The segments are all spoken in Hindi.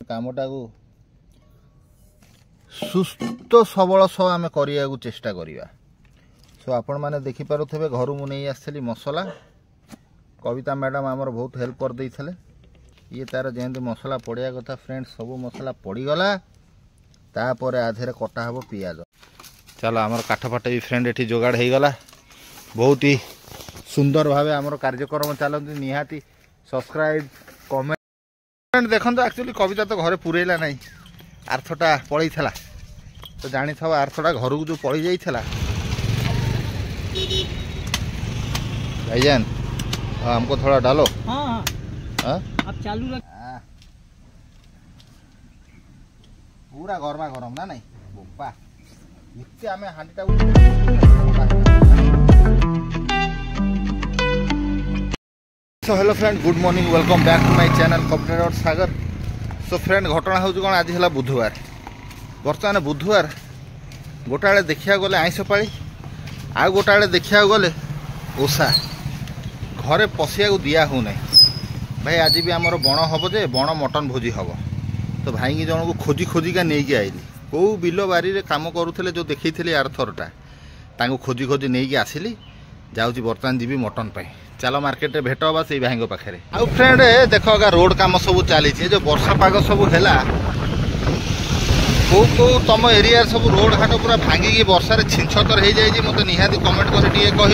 कामटा को सुस्थ सबल सह आम करने को चेष्टा करवा। सो आपण मैंने देखिपे घर मु नहीं आसली मसला कविता मैडम आमर बहुत हेल्प कर दे ये तार जमी मसला पड़िया कथा फ्रेंड सब मसला पड़गला तापर आधे कटा हम पियाज। चलो आमर काठ फाट भी फ्रेंड ये जोगाड़ हो गला बहुत ही सुंदर भाव आमर कार्यक्रम चलती निहाती सब्सक्राइब कमेंट देखो। एक्चुअली कविता तो घरे पुरेला नहीं आर्थटा पलई तो जानी था आर्थटा घर को जो पलि जाइला भाईजान हमको थोड़ा डालो। हाँ हाँ आप चालू रख। पूरा गरमा गरम ना नहीं बोपा इतने आम हांडीटा so hello friend good morning welcome back to my channel कॉपरेटर सागर। सो फ्रेंड घटना हूँ कौन आज है बुधवार बर्तमान बुधवार गोटे देखा गले आईष पाड़ी आ गोटे देखा गले ओषा घरे पशिया को दिया हो नहीं भाई आज भी आमर बण हम जे बण मटन भोजी हम तो भाई की जन को खोजी खोजिका नहीं आईली कौ बिल बारी रे काम करुले जो देखी आर थरटा खोजी खोजी नहीं आसली जाऊँगी बर्तमान जी मटन पाई। चलो मार्केट भेट हाँ से भाई पाखे आउ फ्रेंड देख अगा रोड काम सब चली जो वर्षा पाग सब है कौ कौ तुम एरिया सब रोड घाट पूरा भांगिकी वर्षार छिंछतर हो जाए मत निहाती कमेंट कर कह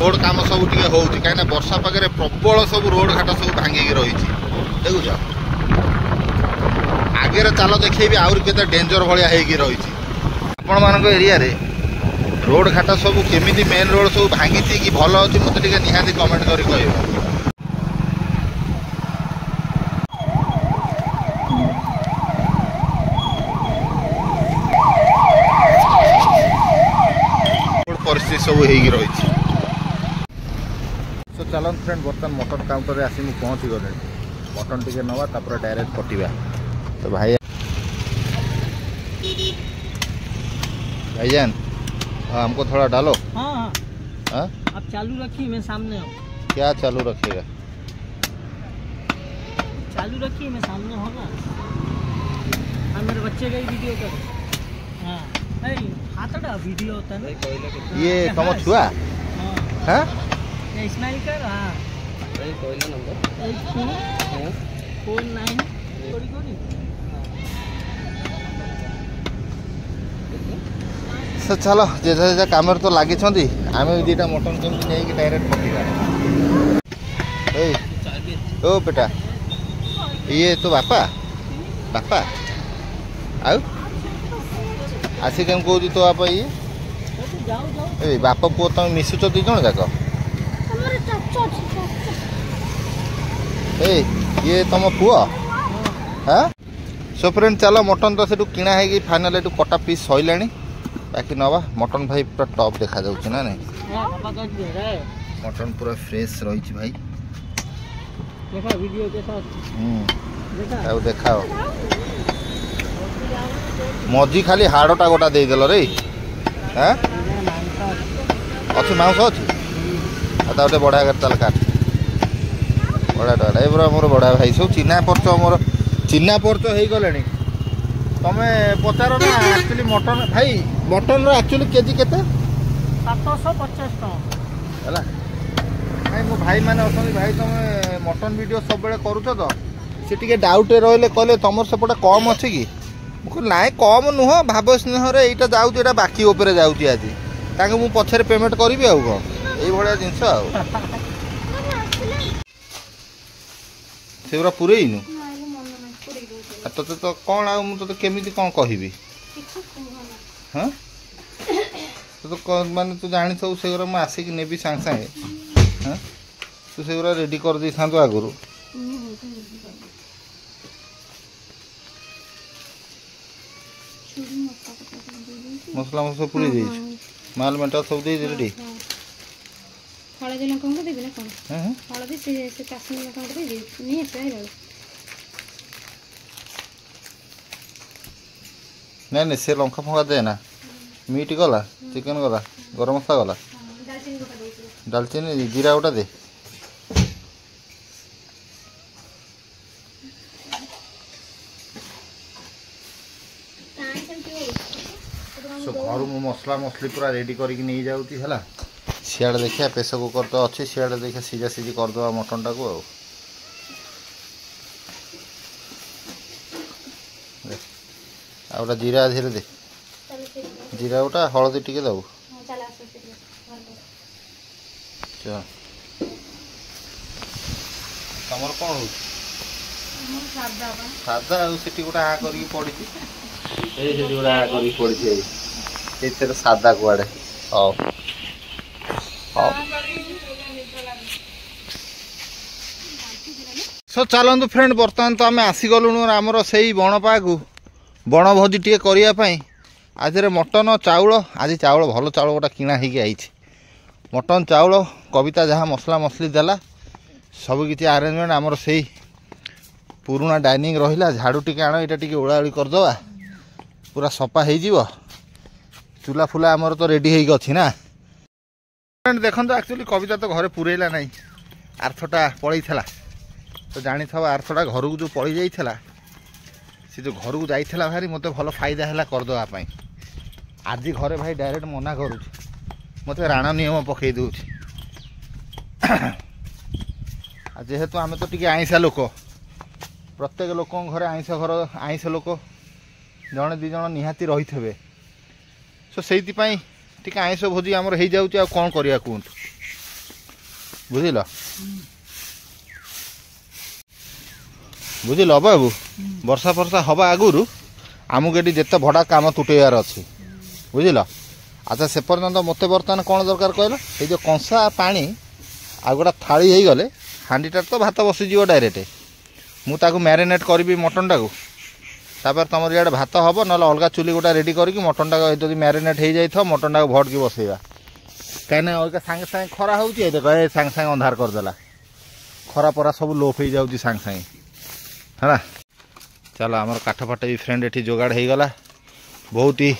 रोड काम सब टे हो कहीं वर्षा पागे प्रबल सब रोड घाट सब भांगिकी रही देखुच आगे चाल देखे आहुरी के डेंजर भाया रही आपण मान एरिया रोड घाट सब केमी मेन रोड सब भांगी कि भल अच्छी मत निहाती कमेंट कर कह। परिस्थिति सब हो रही सो चलन फ्रेंड बर्तमान मटन काउंटर आसी मुझे पहुँची गले मटन टी नवा तापर डायरेक्ट कटिवा। तो भाईजान हमको थोड़ा डालो। हाँ हाँ हाँ आप चालू रखिए मैं सामने हूँ। क्या चालू रखिएगा? चालू रखिए मैं सामने होगा। हाँ मेरे बच्चे का ही वीडियो कर। हाँ हाथड़ा वीडियो होता है ना ये तुम छुआ हाँ इस्माइल कर। हाँ नंबर 8449 तो चलो जेजा जेजा काम तो लगी आम दीटा मटन केमती नहीं डायरेक्ट पकड़ा ओ बेटा ये तो बापा बापा आउ आसी केम कौच तो बापा ये बाप पुओ तुम मिशुच दी जन जाक ये तुम पुओ हाँ सो फ्रेंड चलो मटन तो से किणा है फाइनाल ये कटा पीस सैला बाकी नवा मटन भाई पूरा टॉप देखा जाऊँ ना नहीं मटन पूरा फ्रेश रही भाई देखा मझी खाली हाड़टा गोटा देदेल रे हाँ अच्छी मांस अच्छी गोटे बढ़िया कर चल काट बढ़िया ये पूरा मोर बढ़िया भाई सब चिन्हा परच मोर चिन्हा परच हो गले तमें पचार ना एक्चुअली मटन भाई मटन रो एक्चुअली केजी केते 750 है भाई मो भाई मैंने अच्छा भाई तुम मटन वीडियो सब बेले करुच तो सी टे डाउट रही कहले तुम सेपटे कम अच्छे कि ना कम नुह भाव स्नेह यहाँ जाऊँ बाकी उपरे जाऊँगी आज मुझे पछे पेमेंट करी आउ कौन ये जिनस से पूरेनु तो तो कौन आ तो केमी कौन कहि हाँ तो माने तू जानी सब से मुझे आसिक नेबी सांगे सांगे हाँ तू से रेडी कर दी था आगुरी मसला मसला पूरी दे माल मेटा सब दे रेडी हलदी लंका को देबे ना कोन हां हलदी से काश्मीर लंका को दे नहीं सही गल नहीं नहीं से लंका फंका दे ना मीट गला चिकन गला गरम मसला गला दालचीनी जीरा गोटा दे घर मु मसला मसली पूरा रेडी करके नहीं जाऊँगी है सियाड़े देखिए प्रेसर कुकर तो अच्छी सियाड़े देखिए सीझा सीझी करदे मटन टाक आउटा जीरा धीरे दे जीरा गोटा हलदी टिके दबु तमर कौन हो सादा आठी गोटे आ कर पड़ी गोटे आ कर पड़ी सादा कुआड़े हाँ हाँ सो चलतु फ्रेंड बर्तमान तो आम आसीगलुणु आमर से बणपा को बणभोजी टे करने आज मटन चाउल आज चाउल भल चाउल गोटा किणा होगी मटन चाउल कविता जहाँ मसला मसली देला सबकि आरेंजमेंट आमर से पुराना डाइनिंग रहा झाड़ू टी आण यहाँ टी ओलाओली करदे पूरा सफा हो चूला फुला आमर तो रेडी हो अच्छी ना देखो एक्चुअली कविता तो घरे पुरेला ना आर्थटा पलई तो जानी था आर्थटा घर को जो पलि जाइला सी जो घर को जाइला भारी मत भल फायदा है करदेवाई आज घरे भाई डायरेक्ट मना करुँ मत राण नियम पकई दौर जेहेतु आम तो टी आईसा लोक प्रत्येक लोक घरे आईस लोक जड़े दी जन निहाती रही थे सो से टी आईस भोजी आमर हो जाऊँ कौन करिया कहतु बुझिल बुझिल बाबू वर्षा फर्षा हवा आगुरु आमको ये जिते भड़ा काम तुटेबार अच्छी बुझिल अच्छा से पर्यंत मत बर्तमान कौन दरकार कहल ये जो कंसा पानी आ गोटा थाली हो गले हांडीटार तो भात बसीज डायरेक्ट मुझे मैरिनेट करी मटन टाक तापर तुम इे भात हम ना अलग चुली गोटा रेडी करके मटन टाक जब मैरिनेट हो जाए मटन टाक भट की बसैवा कहीं सागे सागे खरा हो देख सागे सागे अंधार करदेला खरा परा सब लोप हो जाऊँगी सागे सागे है चलो आमर काठ फाट भी फ्रेंड ये जोगाड़ हो गला बहुत ही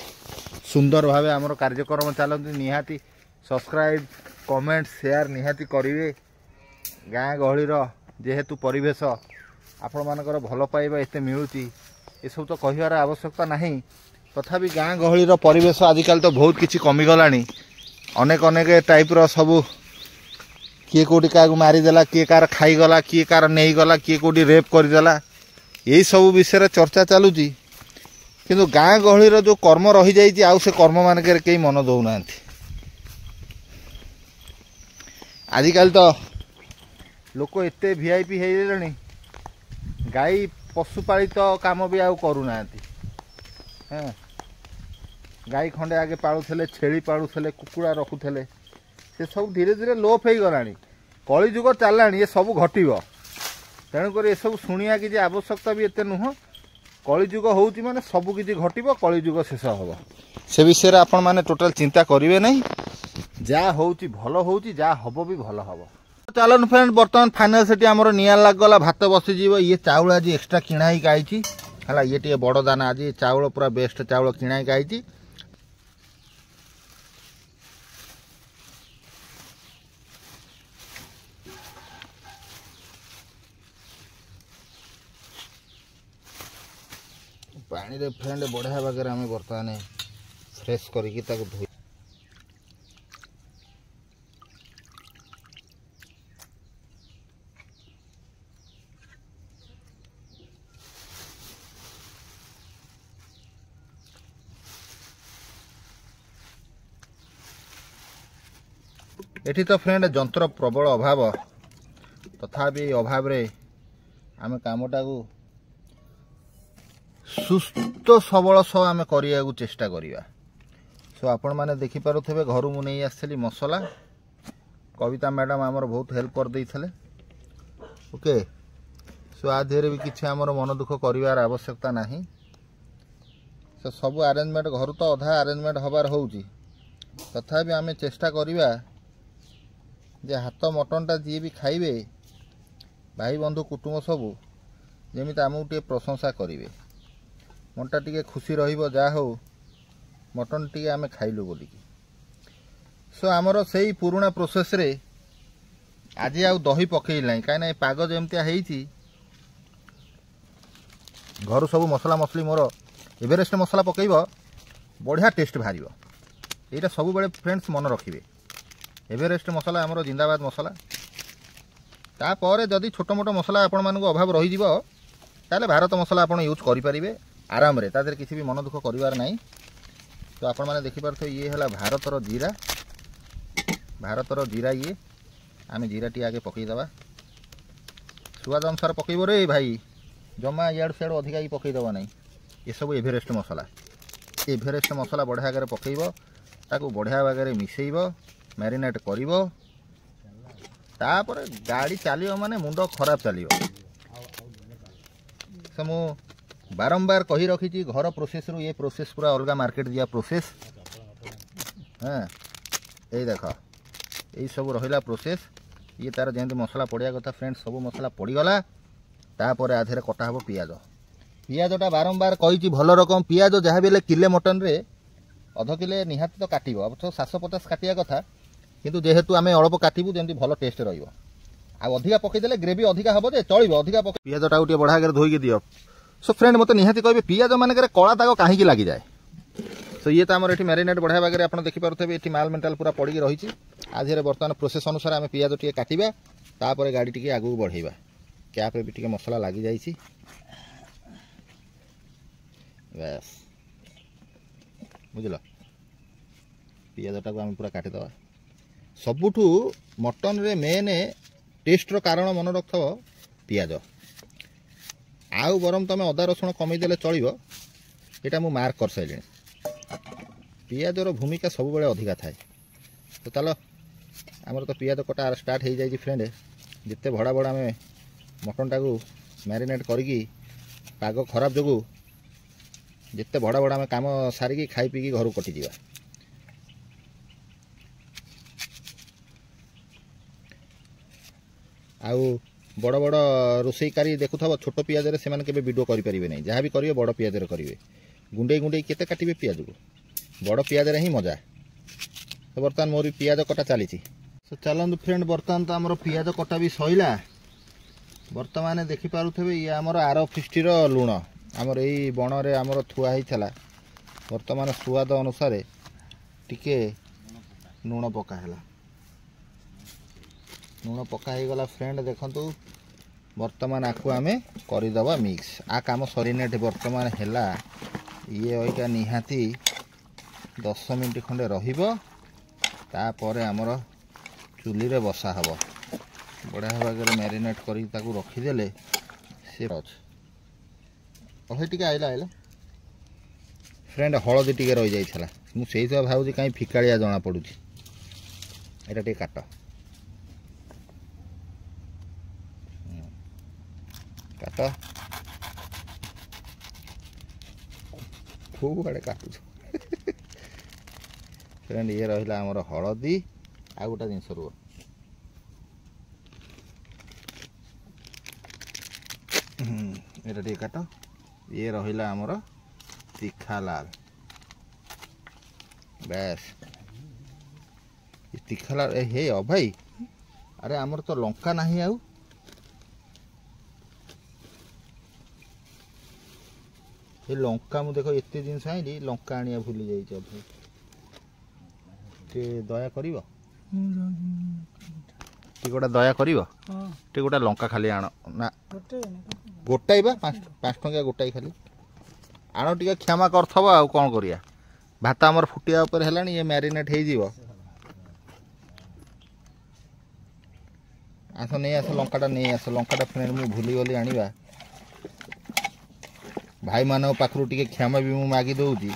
सुंदर भाव आमर कार्यक्रम चलती निहाती सब्सक्राइब कमेंट शेयर निहाती करेंगे गाँ गहलीर जेहेतु परिवेश आपण मानकर भल पाइबा एते मिलूची ये सब तो कहिबार आवश्यकता नहीं तथापि गाँ गहलीर परिवेश आजिकल तो बहुत किसी कमिगलानी अनेक अनेक टाइप रो सब किए कोटी क्या मारिदेला किए कार खाईगला किए कार नहींगला किए कोटी रेप करदेला यही सब विषय चर्चा चलुची किंतु गाँ गहलीर जो कर्म रही जाइए आउ से कर्म मानक कहीं मन दौना आजिकल तो लोक एते वीआईपी हो गाई पशुपालित काम भी आउ करूना हाँ गाई खंडे आगे पालुले छेली पालुले कुकुड़ा रखुले से सब धीरे धीरे लोप हो गला कलिजुग चलला ये सब घटव तेणुक ये सब शुणा कि आवश्यकता भी एते नुह कलिजुग हो माने सबकि घटव कलिजुग शेष हम से विषय आपण मैंने टोटाल चिंता करेंगे नहीं जहाँ हूँ भल हो जहाँ हम भी भल हम चलन फ्रेंड बर्तमान फाइनाल से आमर निआ लगला भात बसीज ये चाउल आज एक्सट्रा किणा ही है ये टे बड़ दाना आज चाउल पूरा बेस्ट चाउल किणा ही पानी रे फ्रेंड बढ़िया बागे आम बर्तमान फ्रेश करके धोई एठी तो फ्रेंड जंत्र प्रबल अभाव तथापि अभाव रे आम कामटा को सुस्थ सबल सह आम करने को चेष्टा करवा सो आपण मैंने देखिपे घर मु नहीं आसली मसला कविता मैडम आमर बहुत हेल्प कर देइथले ओके सो आ देहरे भी किसी आमर मन दुख कर आवश्यकता नहीं सो सब अरेंजमेंट घर तो अधा अरेंजमेंट हबार होउची तथापि आम चेष्टा करवा जे हाथ मटनटा जी भी खाइबे भाई बंधु कुटुंब सबू जमी आमको टे प्रशंसा करेंगे मनटा टी खुशी रहा हो मटन टी आम खाइलु बोलिकी सो आमर से ही पुराना प्रोसेस रे आज आउ दही पकईला कहीं पाग जमतिया है घर सब मसला मसली मोर एवरेस्ट मसला पकईब बढ़िया टेस्ट बाहर यहाँ सब बड़े फ्रेंड्स मन रखिए एवरेस्ट मसला आमर जिंदाबाद मसला तापर जदि छोट मोट मसला आपण मानक अभाव रही ताले भारत मसला आप यूज करेंगे आराम रे तादर किसी भी मन दुख करार ना तो आपण मैंने देखिपार ये है भारतर जीरा ये आम जीरा टी आगे पकईदे स्वाद अनुसार पकईब रे भाई जमा इाड़ सियाड़ अधिका पकईदब ना ये सब एवरेस्ट मसला बढ़िया आगे पकईब ताकू बढ़िया आगे मिसेब मैरिनेट करिब तापर गाड़ी चलियो माने मुंड खराब चलियो से मु बारंबार कही रखी घर प्रोसेस रु ये प्रोसेस पूरा अलग मार्केट दिया प्रोसेस हाँ ये देख यही सब रहा प्रोसेस ये तार जमी मसला पड़िया कथा फ्रेंड्स सब मसला पड़गला तापर आधे कटा हम पियाज पियाजटा बारंबार कही भल रकम पियाज जहाँ भी किले मटन रे अध किले निहाती तो काट अब तो 750 काटिया कथा किंतु जेहेतु आम अल्प काटबू जमी भल टेस्ट रधिका पकईदे ग्रेवी अधिका हम जे चलो अधिका पियाजटा गोटे बढ़ा आगे धोईक दियो सो फ्रेंड मत निहाती कहे पियाज मानक कला दाग कहीं लगी जाए सो ये तो आम ये मैरिनेट बढ़िया भागे आप देखिपे ये माल मेटाल पूरा पड़ी रही आज बर्तमान प्रोसेस अनुसार आम पियाज टी काटिबा तापर गाड़ी टी आगू बढ़ेबा कैप भी टी मसला लगी जाइए बस बुझल पियाजटा को आम पूरा काटिदे सबुठू मटन रे मेन टेस्टर कारण मन रख पियाज आउ बरम तुम अदा रसुण कमीदेले चलो यहाँ मुझ मार्क कर सारे पियाजर भूमिका सब बड़े अधिका थाए तो चलो आमर तो पियाज कटा स्टार्ट हो जाए फ्रेंड जिते भड़ा भड़ा आम मटन टाक मैरिनेट करी पाग खराब जो जिते भड़ा भड़ा आम कम सारिकी खाई पीकी घर कटिजा आउ बड़ बड़ रोसईकारी देखुव छोट पियाज से वीडियो करें जहाँ भी करेंगे बड़ पियाज करेंगे गुंडे गुंडे केते काटिबे पियाज को बड़ पियाज ही मजा तो बर्तमान मोर पियाज कटा चली तो चलतु फ्रेंड बर्तमान तो आमर पियाज कटा भी सईला बर्तमान देखिपे ये आमर आर फिस्टर लुण आमर यही बण रे आमर थुआ होता बर्तमान स्वाद अनुसार टिके लुण पकाला लुण पकाईगला फ्रेंड देखु बर्तमान आपको आम करदे मिक्स आ कम सरीनेट बर्तमान है ये अइका निहाती 10 मिनट खंडे रहीपर आमर चुली रे बसा हब बढ़िया भाग मैरिनेट कर रखीदे सी टे आइला आइला फ्रेंड हलदी टे रही जाइला मुझे भावुँ कहीं फिकाड़िया जना पड़ू यहाँ टे काट काट खूब आड़े काटुच फ्रेंड ये रहा आमर हलदी आ गोटा जिनस रुह ये टे काट ये रहा आमर तीखा लाल बेस तीखा लाल हे अभाई अरे आमर तो लंका नहीं आउ ये लंका मु देखो एत जिन आईली लंका आनिया भूली जाइए दया कर गोटा दया कर गोटा लंका खाली आण ना गोटाई बा 5 टंकिया गोटाई खाली आण टे क्षमा करथब आ कौन करिया भात आमर फुटिया ऊपर है ये मैरिनेट हो आस नहीं आस लंकाटा नहीं आस लंकाटा फ्रेंड मुझे भूली गली आनिबा भाई मान पाखु टे क्षमा भी मुझे मागी दौची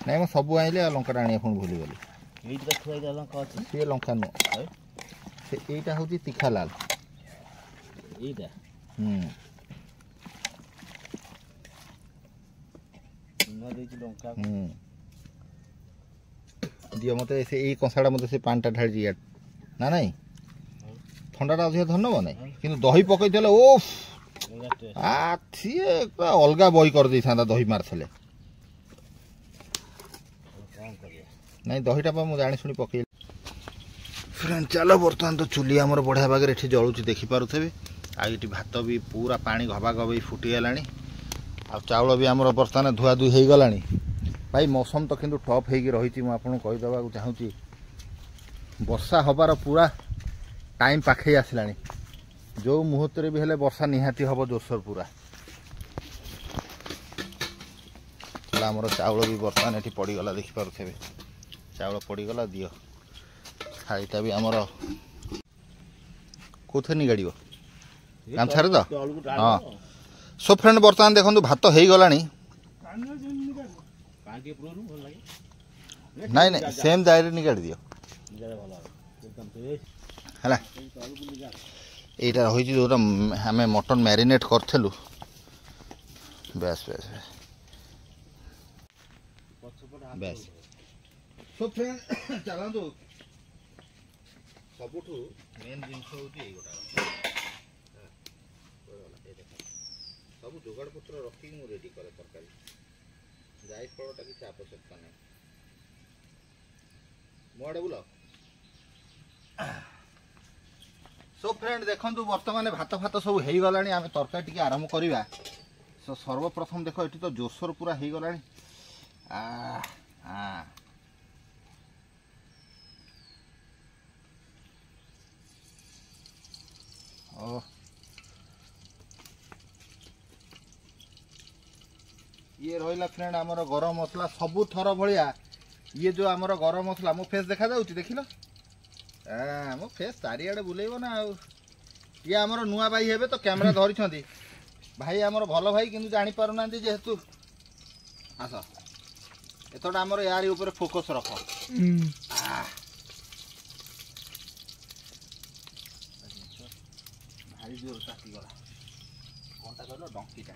ना मैं सब आइले लंकाटा आने पुणी भूली गली सी लंका नुह यहीटा हूँ तीखा लाल दियो मत यही कंसाटा मत से पानटा ढाड़ी ना नाई थंडाटा अधिक धन नब ना कि दही पकई ओफ सी अलग बही कर दे था दही मारले नहीं दहीटा मुझे जाणी शुणी पकई फ्रेंड चलो बर्तमान तो चुली आमर बढ़िया भाग ये जलुची देखिपे आई भात भी पूरा पानी गबा गबई फुटीगला आ चाउल भी आमर बर्तमान धुआ धुई हो गला भाई मौसम तो किंतु टॉप होगी रही मुझे कहीदेवा चाहूँगी वर्षा हबार पूरा टाइम पाखे आसला जो मुहूर्त भी हेले वर्षा निहाती हम जोरसोर पूरा आमर चाउल भी बर्तमान ये पड़गला देखिपे चाउल पड़गला दियो थालीटा भी आमर कौन निगाड़ गामछार तो हाँ सो फ्रेंड बर्तमान देखो भात हो गला नाई नाई सेम दायरे निगाड़ दियो है यहाँ रही जोटा आम मटन मैरिनेट करूँ base base base so friend चलतु सब मेन जिन सब जोगाड़ पत्र रखी मुझे रेडी करे तरकारी जाई फलटा किसी आवश्यकता नहीं मोड़े बुल सो फ्रेंड देखु बर्तमान भात फात सब हो गला आम तरकारी टी आरंभ करवा सो सर्वप्रथम देख ये तो जोरसोर पूरा हो गला ये रहा फ्रेंड आमर गरम मसला सबू थर भाया ये जो आमर गरम मसला मो फेस देखा जाऊँ देख लो मो फेस चारिआडे बुलेब ना ये आमर नुआ भाई हे तो कैमेरा धरी भाई आमर भल भाई किंतु जानी पारना जेहेतु आस एतटा आमर यार ऊपर फोकस रख भारी जोर ताकीगला कौनटा कहल डंकीटा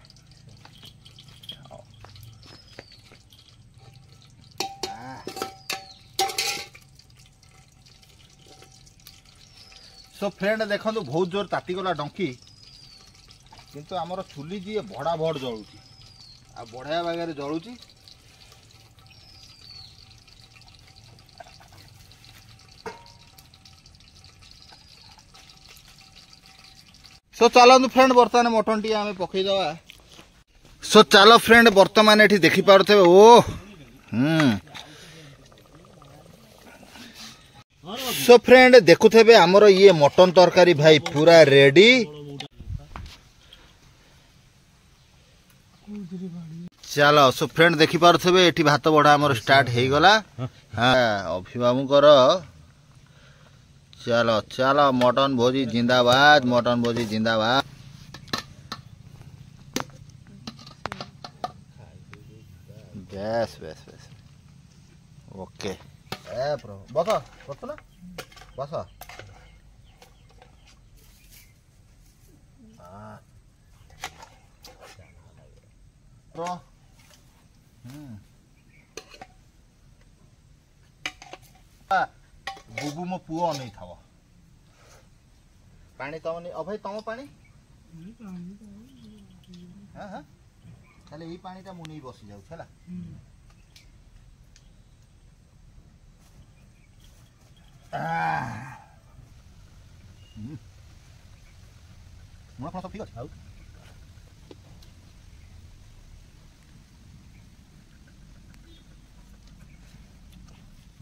सो फ्रेंड देखो बहुत जोर तातीगला डंकी किंतु आमर चुली जी भड़ा भड़ जलुची आ बढ़िया बागे जलुची सो चलतु फ्रेंड बर्तमान मटन टी आम पकईदवा सो चलो फ्रेंड बर्तमान ये देखिपे ओ सो फ्रेंड देखुथे आमर ये मटन तरकारी भाई पूरा रेडी चलो सो फ्रेंड देखिपे ये भात बड़ा आमर स्टार्ट हो गला हाँ अभिबाबूकर चलो चलो मटन भोजी जिंदाबाद मटन भोजी जिंदाबाद बेस बेस बेस ओके ए प्रभु बस बस ना बस बुबू मो पुओ नहीं था पानी तम नहीं अभय तम पानी हाँ हाँ खाली यही पानी मु नहीं बसी जाऊँ है मुझे सब ठीक अच्छे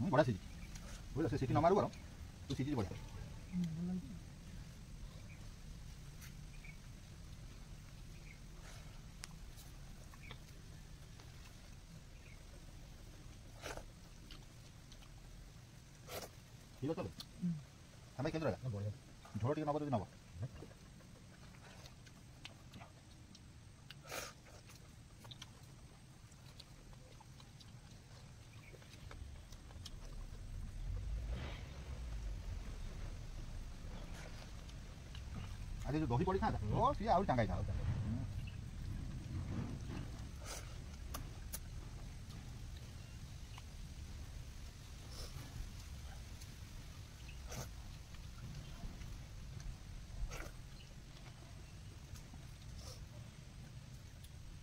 बढ़िया सीझी बुझल से सीटी न मारू तू सीझी बढ़िया ठीक है चलो हमें केंद्र है झोड़ टी नब जो नब आज जो दही पड़ी था और सी आउट टांगाई था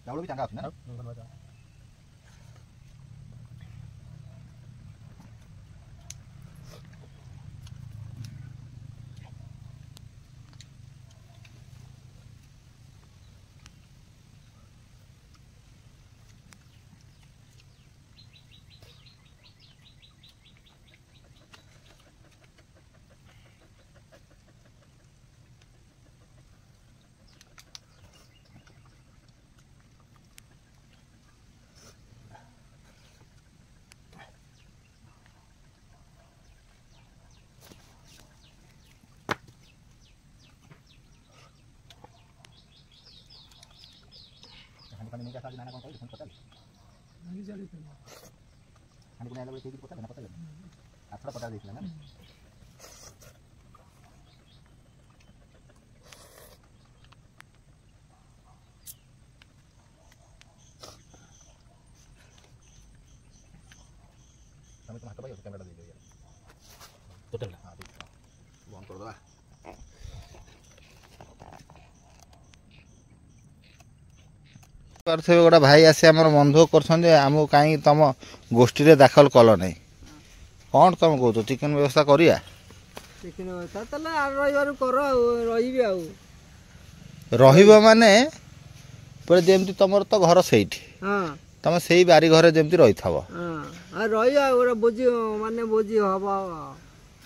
चावल भी टांगा अच्छी ना गोटे भाई आसी आम मन दुख कर कहीं तुम गोष्ठी दाखल कल नहीं कौन तुम कहो चिकेन व्यवस्था करिया चिकेन व्यवस्था ताले रविवार कर रही रहिबो माने पर जेमती तुमर तो घर सेठी हां तुम सेही बारी घरे जेमती रही थव हां रहिया ओरा भोजी माने भोजी हबा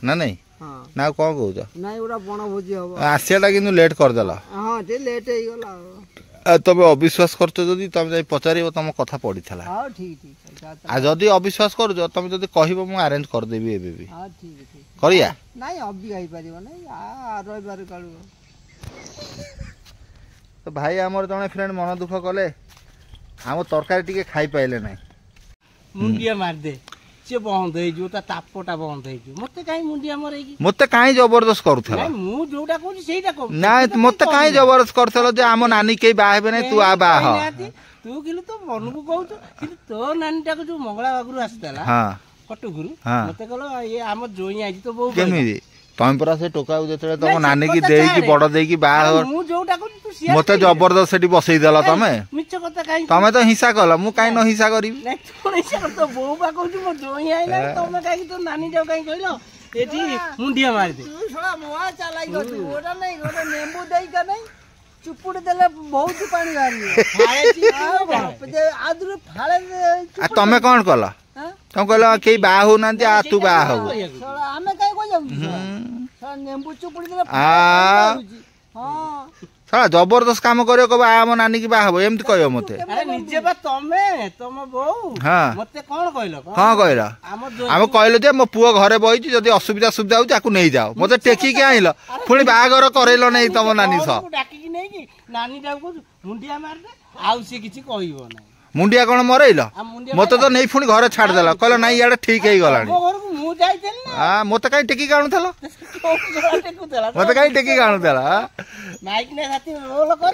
ना नहीं हां ना कौन कहूछ नहीं ओरा बण भोजी हबा आसियाटा किंतु लेट कर देला हां ते लेट हे गला तुम अविश्वास करछ जदी तुम जाई पचारिबो तुम कथा पड़ी थला हां ठीक ठीक आ जदी अविश्वास करछ तुम जदी कहिबो मु अरेंज कर देबी एबे भी हां ठीक ठीक करिया नहीं अभी आई परिबो नहीं आ रविवार कालू तो भाई आमर जने फ्रेंड मन दुख कले आम तरकारी टिके खाई पाइले नहीं मुंडिया मार दे से बंद हे जो ता तापटा बंद हे जो मते काई मुंडिया मरे की मते काई जबरदस्त करूथला नहीं मु जोटा कहू सेटा कहू ना मते काई जबरदस्त करथलो जे आम नानी के बा हेबे नहीं तू आ बा ह तू किलो तो मन को कहू कि तो नानीटा को जो मंगला बागुरु आस्ताला हां कटुगुरु हां मते कहलो ये आम जोई आजी तो बहु केमी तुम परा से टोका जेते तुम नानी की देई की बड़ देई की बा मु जोटा कहू तू सिया मते जबरदस्त सेठी बसई देला तमे मिछ कथा काई तमे तो हिंसा कल मु काई न हिंसा करी नहीं तो हिंसा कर तो बहु बा कहू मो जोई आइला तमे काई तो नानी जाऊ काई कहलो एठी मुंडिया मार दे तू छोड़ा मोआ चलाई गतु ओटा नहीं ओटा नींबू देई का नहीं चुपुड़ देले बहुत पानी बाहरी फाळे छी आदुर फाळे आ तमे कोन कला तुम कहला के बा हो ना आ तू बा हो छोड़ा हमें काई को जाऊ छोड़ा नींबू चुपुड़ देले आ हां साला जबरदस्त काम करियो कबा आम नानी की बा हो एमती कहयो मते अरे निजे बा तम बहु हां मते कोन कहलो हां कहला हम कहलो जे मो पुओ घरे बइची जदी असुविधा सुविधा हो ताकू नहीं जाओ मते टेकी के आइलो पुणी बागर करेलो नहीं तम नानी स डाकी की नहीं की नानी डाकू मुंडिया मार दे आउ से किछि कहइबो नहीं मुंडिया कौन मरइल मत तो नहीं पुणी घर छाड़ देला कहला नहीं यार ठीक है गलानी मो घर को मु जाइतेल ना हां मते काई टेकी काणु थलो मते काई टेकी काणु थला माइक ने खाती रोल कर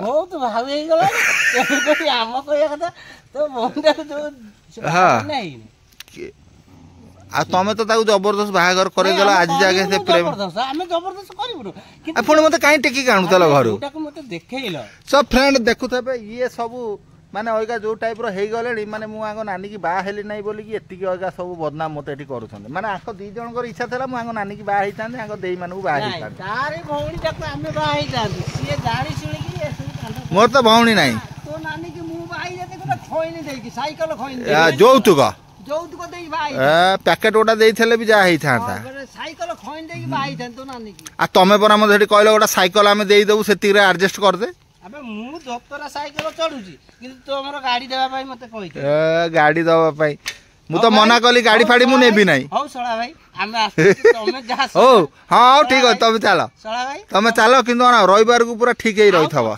बहुत भाव हे गला कोई आम कोया कथा तो मुंडा जो हां नहीं आ तमे तो ताकू जबरदस्त बाहागर करे गेला आज जागे से प्रेम हमें जबरदस्त करिबो आ पुणी मते काई टेकी काणु थलो घर ओटा को मते देखैलो सब फ्रेंड देखु थबे ये सब माने ओइगा जो टाइप रो हेई गलेनी माने मु आंगो नानी की बा हेली नहीं बोली कि एतिकी ओइगा सब बदनाम मते एठी करूछन माने आंको दी जण कर इच्छा थला मु आंगो नानी की बा हेई तांदे आंगो देई मानू बा हेई तांदे तारे भौणी तक हमें बा हेई तांदे ये जानी सुनी की ऐसे कांड मोर तो भौणी नहीं तो नानी की मु बा हेई जाते को खोइनी देई की साइकिल खोइनी देई जौतुक देई भाई पैकेट ओटा देइथले भी जा हेई थांता साइकिल खोइन देई की बा हेई थान तो नानी की आ तमे परा मते एठी कहले ओटा साइकिल आमे देई देबु सेति रे एडजस्ट कर दे अबे मु दप्तरा साइकिल चढुची किंतु तो हमर गाड़ी देबा भाई मते कहि गाड़ी दबा पाई मु तो मना कली गाड़ी फाड़ी मु नेबी नहीं हौ सळा भाई हमें आसे तमे जा ओ हां ठीक है तमे चलो सळा भाई तमे चलो किंतु रविवार को पूरा ठीक ही रही थवा